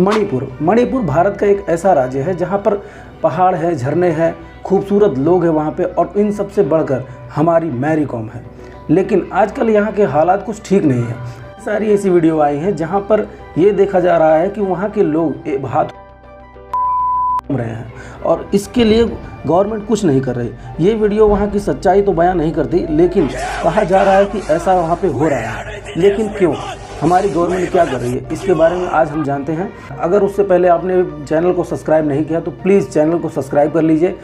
मणिपुर भारत का एक ऐसा राज्य है जहाँ पर पहाड़ है, झरने हैं, खूबसूरत लोग हैं वहाँ पे, और इन सबसे बढ़कर हमारी मैरी कॉम है। लेकिन आजकल यहाँ के हालात कुछ ठीक नहीं है। सारी ऐसी वीडियो आई हैं जहाँ पर ये देखा जा रहा है कि वहाँ के लोग हाथ रहे हैं और इसके लिए गवर्नमेंट कुछ नहीं कर रही। ये वीडियो वहाँ की सच्चाई तो बयान नहीं करती, लेकिन कहा जा रहा है कि ऐसा वहाँ पे हो रहा है। लेकिन क्यों, हमारी गवर्नमेंट क्या कर रही है, इसके बारे में आज हम जानते हैं। अगर उससे पहले आपने चैनल को सब्सक्राइब नहीं किया तो प्लीज़ चैनल को सब्सक्राइब कर लीजिए।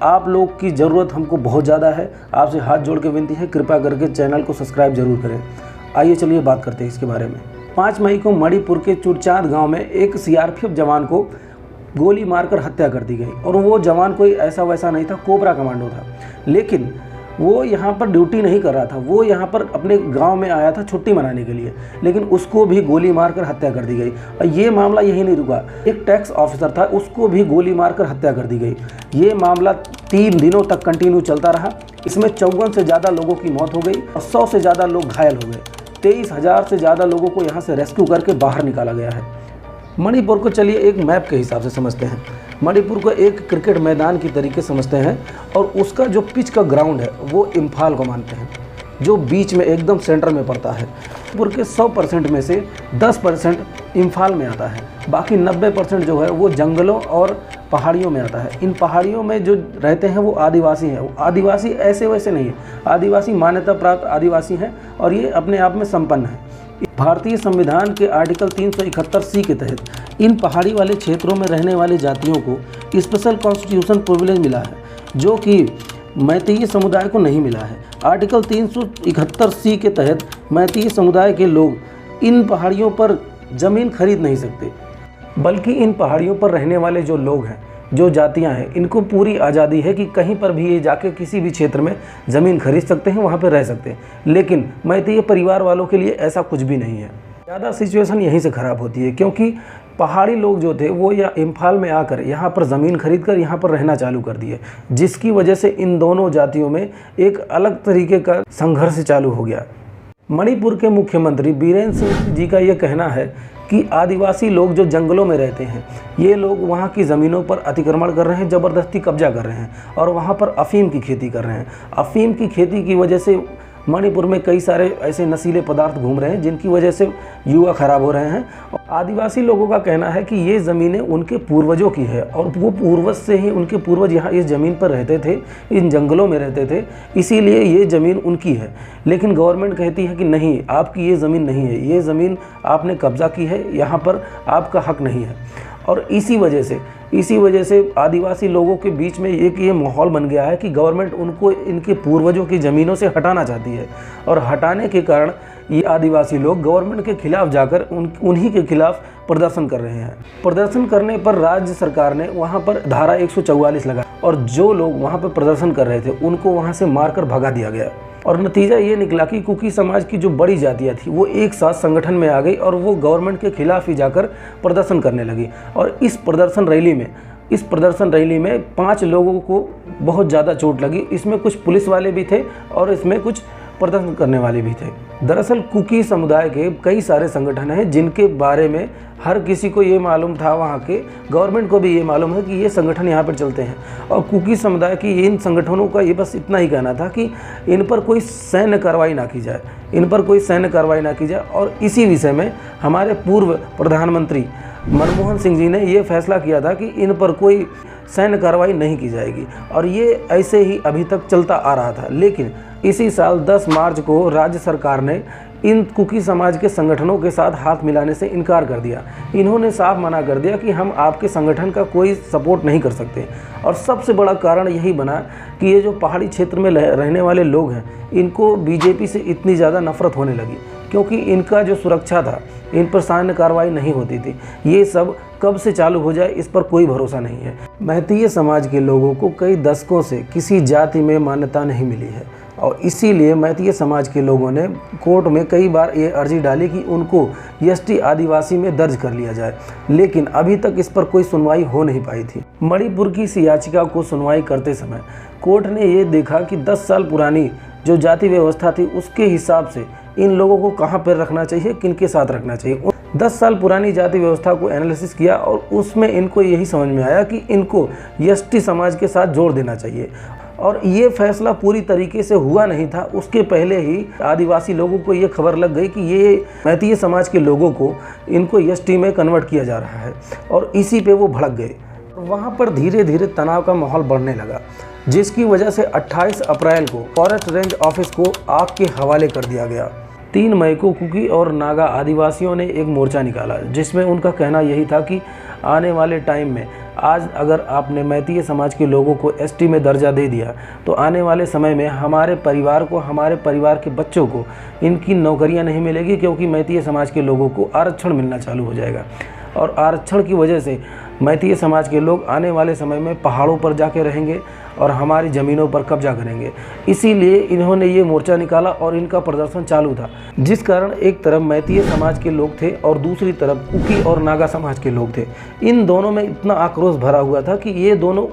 आप लोग की ज़रूरत हमको बहुत ज़्यादा है। आपसे हाथ जोड़ के विनती है, कृपया करके चैनल को सब्सक्राइब जरूर करें। आइए चलिए बात करते हैं इसके बारे में। 5 मई को मणिपुर के चुरचांद गाँव में एक सीआरपीएफ जवान को गोली मारकर हत्या कर दी गई। और वो जवान कोई ऐसा वैसा नहीं था, कोबरा कमांडो था। लेकिन वो यहाँ पर ड्यूटी नहीं कर रहा था, वो यहाँ पर अपने गांव में आया था छुट्टी मनाने के लिए, लेकिन उसको भी गोली मारकर हत्या कर दी गई। और ये मामला यही नहीं रुका, एक टैक्स ऑफिसर था, उसको भी गोली मारकर हत्या कर दी गई। ये मामला 3 दिनों तक कंटिन्यू चलता रहा। इसमें 54 से ज़्यादा लोगों की मौत हो गई और 100 से ज़्यादा लोग घायल हो गए। 23,000 से ज़्यादा लोगों को यहाँ से रेस्क्यू करके बाहर निकाला गया है। मणिपुर को चलिए एक मैप के हिसाब से समझते हैं। मणिपुर को एक क्रिकेट मैदान की तरीके समझते हैं और उसका जो पिच का ग्राउंड है वो इम्फाल को मानते हैं, जो बीच में एकदम सेंटर में पड़ता है। मणिपुर के 100% में से 10% इम्फाल में आता है, बाकी 90% जो है वो जंगलों और पहाड़ियों में आता है। इन पहाड़ियों में जो रहते हैं वो आदिवासी हैं। वो आदिवासी ऐसे वैसे नहीं है, आदिवासी मान्यता प्राप्त आदिवासी हैं और ये अपने आप में संपन्न है। भारतीय संविधान के आर्टिकल 371C के तहत इन पहाड़ी वाले क्षेत्रों में रहने वाली जातियों को स्पेशल कॉन्स्टिट्यूशन प्रिविलेज मिला है, जो कि मैतेई समुदाय को नहीं मिला है। आर्टिकल 371C के तहत मैतेई समुदाय के लोग इन पहाड़ियों पर ज़मीन खरीद नहीं सकते, बल्कि इन पहाड़ियों पर रहने वाले जो लोग हैं, जो जातियां हैं, इनको पूरी आज़ादी है कि कहीं पर भी ये जाके किसी भी क्षेत्र में ज़मीन खरीद सकते हैं, वहाँ पर रह सकते हैं। लेकिन मैतेई परिवार वालों के लिए ऐसा कुछ भी नहीं है। ज़्यादा सिचुएशन यहीं से ख़राब होती है, क्योंकि पहाड़ी लोग जो थे वो या इम्फाल में आकर यहाँ पर ज़मीन खरीद कर यहाँ पर रहना चालू कर दिए, जिसकी वजह से इन दोनों जातियों में एक अलग तरीके का संघर्ष चालू हो गया। मणिपुर के मुख्यमंत्री बीरेन्द्र सिंह जी का ये कहना है कि आदिवासी लोग जो जंगलों में रहते हैं, ये लोग वहाँ की ज़मीनों पर अतिक्रमण कर रहे हैं, ज़बरदस्ती कब्जा कर रहे हैं और वहाँ पर अफ़ीम की खेती कर रहे हैं। अफ़ीम की खेती की वजह से मणिपुर में कई सारे ऐसे नशीले पदार्थ घूम रहे हैं, जिनकी वजह से युवा खराब हो रहे हैं। आदिवासी लोगों का कहना है कि ये ज़मीनें उनके पूर्वजों की है और वो पूर्वज से ही, उनके पूर्वज यहाँ इस ज़मीन पर रहते थे, इन जंगलों में रहते थे, इसीलिए ये ज़मीन उनकी है। लेकिन गवर्नमेंट कहती है कि नहीं, आपकी ये ज़मीन नहीं है, ये ज़मीन आपने कब्जा की है, यहाँ पर आपका हक नहीं है। और इसी वजह से आदिवासी लोगों के बीच में एक ये माहौल बन गया है कि गवर्नमेंट उनको इनके पूर्वजों की ज़मीनों से हटाना चाहती है। और हटाने के कारण ये आदिवासी लोग गवर्नमेंट के खिलाफ जाकर उन्हीं के खिलाफ प्रदर्शन कर रहे हैं। प्रदर्शन करने पर राज्य सरकार ने वहाँ पर धारा 144 लगा और जो लोग वहाँ पर प्रदर्शन कर रहे थे उनको वहाँ से मारकर भगा दिया गया। और नतीजा ये निकला कि कुकी समाज की जो बड़ी जातियाँ थी वो एक साथ संगठन में आ गई और वो गवर्नमेंट के खिलाफ ही जाकर प्रदर्शन करने लगी। और इस प्रदर्शन रैली में 5 लोगों को बहुत ज़्यादा चोट लगी। इसमें कुछ पुलिस वाले भी थे और इसमें कुछ प्रदर्शन करने वाले भी थे। दरअसल कुकी समुदाय के कई सारे संगठन हैं जिनके बारे में हर किसी को ये मालूम था, वहाँ के गवर्नमेंट को भी ये मालूम है कि ये संगठन यहाँ पर चलते हैं। और कुकी समुदाय की इन संगठनों का ये बस इतना ही कहना था कि इन पर कोई सैन्य कार्रवाई ना की जाए। और इसी विषय में हमारे पूर्व प्रधानमंत्री मनमोहन सिंह जी ने ये फैसला किया था कि इन पर कोई सैन्य कार्रवाई नहीं की जाएगी, और ये ऐसे ही अभी तक चलता आ रहा था। लेकिन इसी साल 10 मार्च को राज्य सरकार ने इन कुकी समाज के संगठनों के साथ हाथ मिलाने से इनकार कर दिया। इन्होंने साफ मना कर दिया कि हम आपके संगठन का कोई सपोर्ट नहीं कर सकते। और सबसे बड़ा कारण यही बना कि ये जो पहाड़ी क्षेत्र में रहने वाले लोग हैं, इनको बीजेपी से इतनी ज़्यादा नफरत होने लगी, क्योंकि इनका जो सुरक्षा था, इन पर सैन्य कार्रवाई नहीं होती थी। ये सब कब से चालू हो जाए इस पर कोई भरोसा नहीं है। मैतेई समाज के लोगों को कई दशकों से किसी जाति में मान्यता नहीं मिली है और इसीलिए मैतेई समाज के लोगों ने कोर्ट में कई बार ये अर्जी डाली कि उनको एसटी आदिवासी में दर्ज कर लिया जाए, लेकिन अभी तक इस पर कोई सुनवाई हो नहीं पाई थी। मणिपुर की इस याचिका को सुनवाई करते समय कोर्ट ने ये देखा कि 10 साल पुरानी जो जाति व्यवस्था थी उसके हिसाब से इन लोगों को कहाँ पर रखना चाहिए, किनके साथ रखना चाहिए। 10 साल पुरानी जाति व्यवस्था को एनालिसिस किया और उसमें इनको यही समझ में आया कि इनको एसटी समाज के साथ जोड़ देना चाहिए। और ये फैसला पूरी तरीके से हुआ नहीं था, उसके पहले ही आदिवासी लोगों को ये खबर लग गई कि ये मैतीय समाज के लोगों को इनको एसटी में कन्वर्ट किया जा रहा है और इसी पे वो भड़क गए। वहाँ पर धीरे धीरे तनाव का माहौल बढ़ने लगा, जिसकी वजह से 28 अप्रैल को फॉरेस्ट रेंज ऑफिस को आग के हवाले कर दिया गया। 3 मई को कुकी और नागा आदिवासियों ने एक मोर्चा निकाला, जिसमें उनका कहना यही था कि आने वाले टाइम में आज अगर आपने मैतीय समाज के लोगों को एसटी में दर्जा दे दिया तो आने वाले समय में हमारे परिवार को, हमारे परिवार के बच्चों को इनकी नौकरियां नहीं मिलेगी, क्योंकि मैतीय समाज के लोगों को आरक्षण मिलना चालू हो जाएगा। और आरक्षण की वजह से मैतीय समाज के लोग आने वाले समय में पहाड़ों पर जाके रहेंगे और हमारी ज़मीनों पर कब्जा करेंगे। इसीलिए इन्होंने ये मोर्चा निकाला और इनका प्रदर्शन चालू था, जिस कारण एक तरफ मैतीय समाज के लोग थे और दूसरी तरफ कुकी और नागा समाज के लोग थे। इन दोनों में इतना आक्रोश भरा हुआ था कि ये दोनों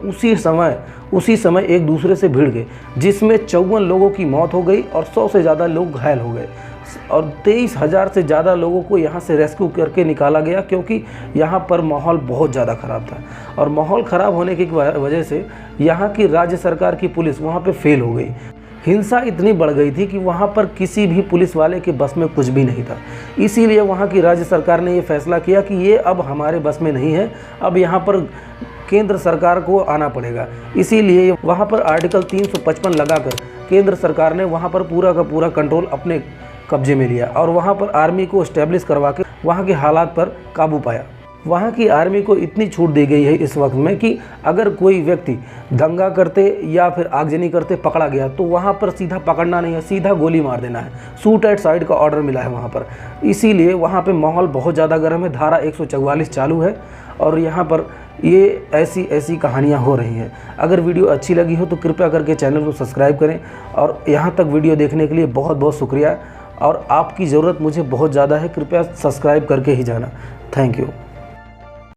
उसी समय एक दूसरे से भिड़ गए, जिसमें 54 लोगों की मौत हो गई और 100 से ज़्यादा लोग घायल हो गए और 23,000 से ज़्यादा लोगों को यहाँ से रेस्क्यू करके निकाला गया, क्योंकि यहाँ पर माहौल बहुत ज़्यादा ख़राब था। और माहौल ख़राब होने की वजह से यहाँ की राज्य सरकार की पुलिस वहाँ पे फेल हो गई। हिंसा इतनी बढ़ गई थी कि वहाँ पर किसी भी पुलिस वाले के बस में कुछ भी नहीं था। इसीलिए वहाँ की राज्य सरकार ने ये फैसला किया कि ये अब हमारे बस में नहीं है, अब यहाँ पर केंद्र सरकार को आना पड़ेगा। इसीलिए वहाँ पर आर्टिकल 355 लगाकर केंद्र सरकार ने वहाँ पर पूरा का पूरा कंट्रोल अपने कब्जे में लिया और वहाँ पर आर्मी को एस्टेब्लिश करवा के वहाँ के हालात पर काबू पाया। वहाँ की आर्मी को इतनी छूट दी गई है इस वक्त में कि अगर कोई व्यक्ति दंगा करते या फिर आगजनी करते पकड़ा गया तो वहाँ पर सीधा पकड़ना नहीं है, सीधा गोली मार देना है। शूट एट साइड का ऑर्डर मिला है वहाँ पर। इसीलिए वहाँ पे माहौल बहुत ज़्यादा गर्म है। धारा 144 चालू है और यहाँ पर ये ऐसी कहानियाँ हो रही हैं। अगर वीडियो अच्छी लगी हो तो कृपया करके चैनल को सब्सक्राइब करें और यहाँ तक वीडियो देखने के लिए बहुत बहुत शुक्रिया। और आपकी ज़रूरत मुझे बहुत ज़्यादा है, कृपया सब्सक्राइब करके ही जाना। Thank you.